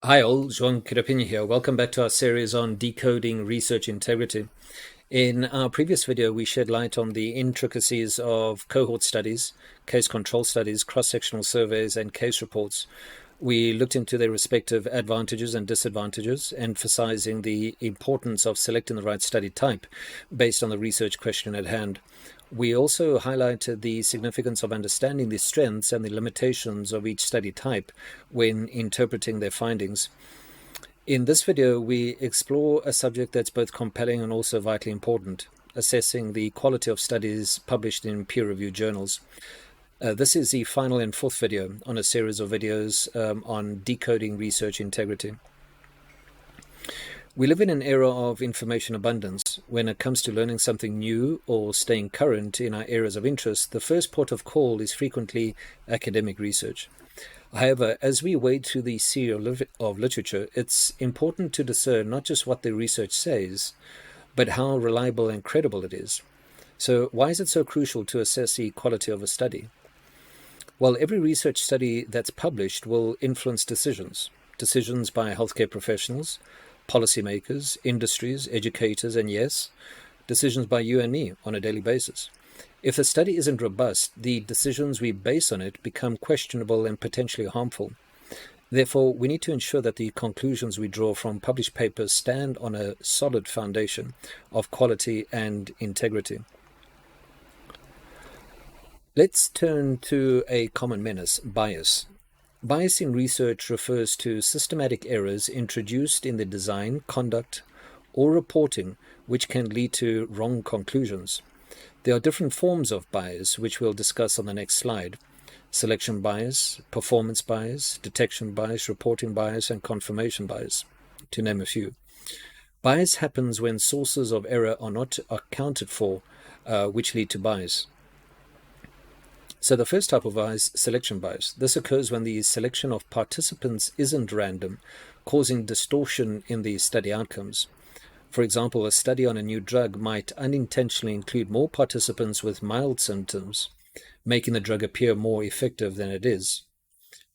Hi all, Joan Kirapini here. Welcome back to our series on decoding research integrity. In our previous video, we shed light on the intricacies of cohort studies, case control studies, cross-sectional surveys, and case reports. We looked into their respective advantages and disadvantages, emphasizing the importance of selecting the right study type based on the research question at hand. We also highlighted the significance of understanding the strengths and the limitations of each study type when interpreting their findings. In this video, we explore a subject that's both compelling and also vitally important, assessing the quality of studies published in peer-reviewed journals. This is the final and fourth video on a series of videos on decoding research integrity. We live in an era of information abundance. When it comes to learning something new or staying current in our areas of interest, the first port of call is frequently academic research. However, as we wade through the sea of literature, it's important to discern not just what the research says, but how reliable and credible it is. So why is it so crucial to assess the quality of a study? Well, every research study that's published will influence decisions by healthcare professionals, policymakers, industries, educators, and yes, decisions by you and me on a daily basis. If the study isn't robust, the decisions we base on it become questionable and potentially harmful. Therefore, we need to ensure that the conclusions we draw from published papers stand on a solid foundation of quality and integrity. Let's turn to a common menace, bias. Bias in research refers to systematic errors introduced in the design, conduct, or reporting which can lead to wrong conclusions. There are different forms of bias, which we'll discuss on the next slide. Selection bias, performance bias, detection bias, reporting bias, and confirmation bias, to name a few. Bias happens when sources of error are not accounted for, which lead to bias. So the first type of bias, selection bias. This occurs when the selection of participants isn't random, causing distortion in the study outcomes. For example, a study on a new drug might unintentionally include more participants with mild symptoms, making the drug appear more effective than it is.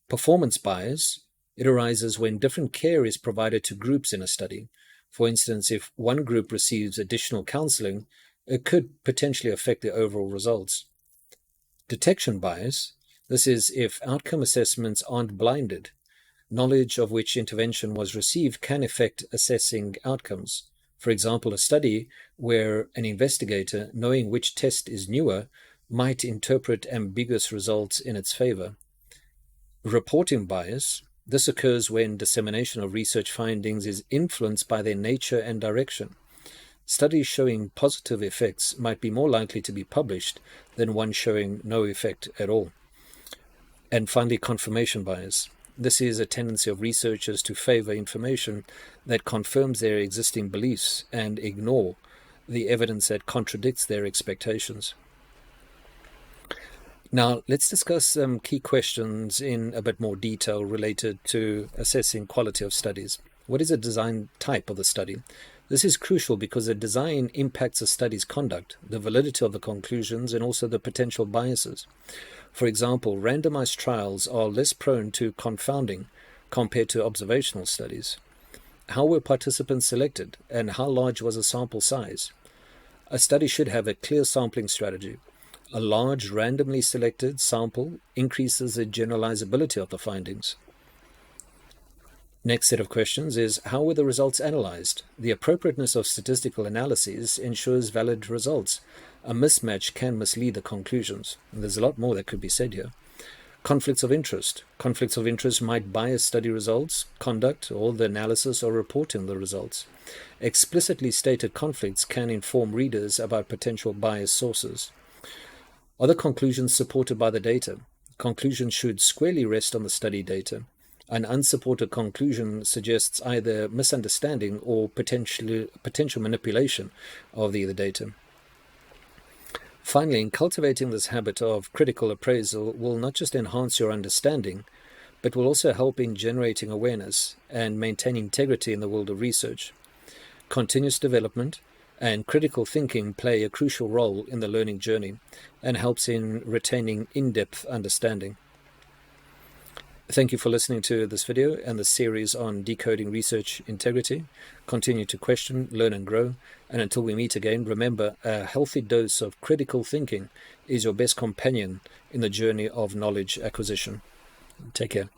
Performance bias, it arises when different care is provided to groups in a study. For instance, if one group receives additional counseling, it could potentially affect the overall results. Detection bias, this is if outcome assessments aren't blinded. Knowledge of which intervention was received can affect assessing outcomes. For example, a study where an investigator, knowing which test is newer, might interpret ambiguous results in its favor. Reporting bias, this occurs when dissemination of research findings is influenced by their nature and direction. Studies showing positive effects might be more likely to be published than one showing no effect at all. And finally, confirmation bias. This is a tendency of researchers to favor information that confirms their existing beliefs and ignore the evidence that contradicts their expectations. Now, let's discuss some key questions in a bit more detail related to assessing quality of studies. What is a design type of the study? This is crucial because the design impacts a study's conduct, the validity of the conclusions, and also the potential biases. For example, randomized trials are less prone to confounding compared to observational studies. How were participants selected, and how large was the sample size? A study should have a clear sampling strategy. A large, randomly selected sample increases the generalizability of the findings. Next set of questions is, how were the results analyzed? The appropriateness of statistical analyses ensures valid results. A mismatch can mislead the conclusions. And there's a lot more that could be said here. Conflicts of interest. Conflicts of interest might bias study results, conduct, or the analysis or reporting the results. Explicitly stated conflicts can inform readers about potential bias sources. Are the conclusions supported by the data? Conclusions should squarely rest on the study data. An unsupported conclusion suggests either misunderstanding or potential manipulation of the data. Finally, in cultivating this habit of critical appraisal will not just enhance your understanding, but will also help in generating awareness and maintain integrity in the world of research. Continuous development and critical thinking play a crucial role in the learning journey and helps in retaining in-depth understanding. Thank you for listening to this video and the series on decoding research integrity. Continue to question, learn and grow. And until we meet again, remember, a healthy dose of critical thinking is your best companion in the journey of knowledge acquisition. Take care.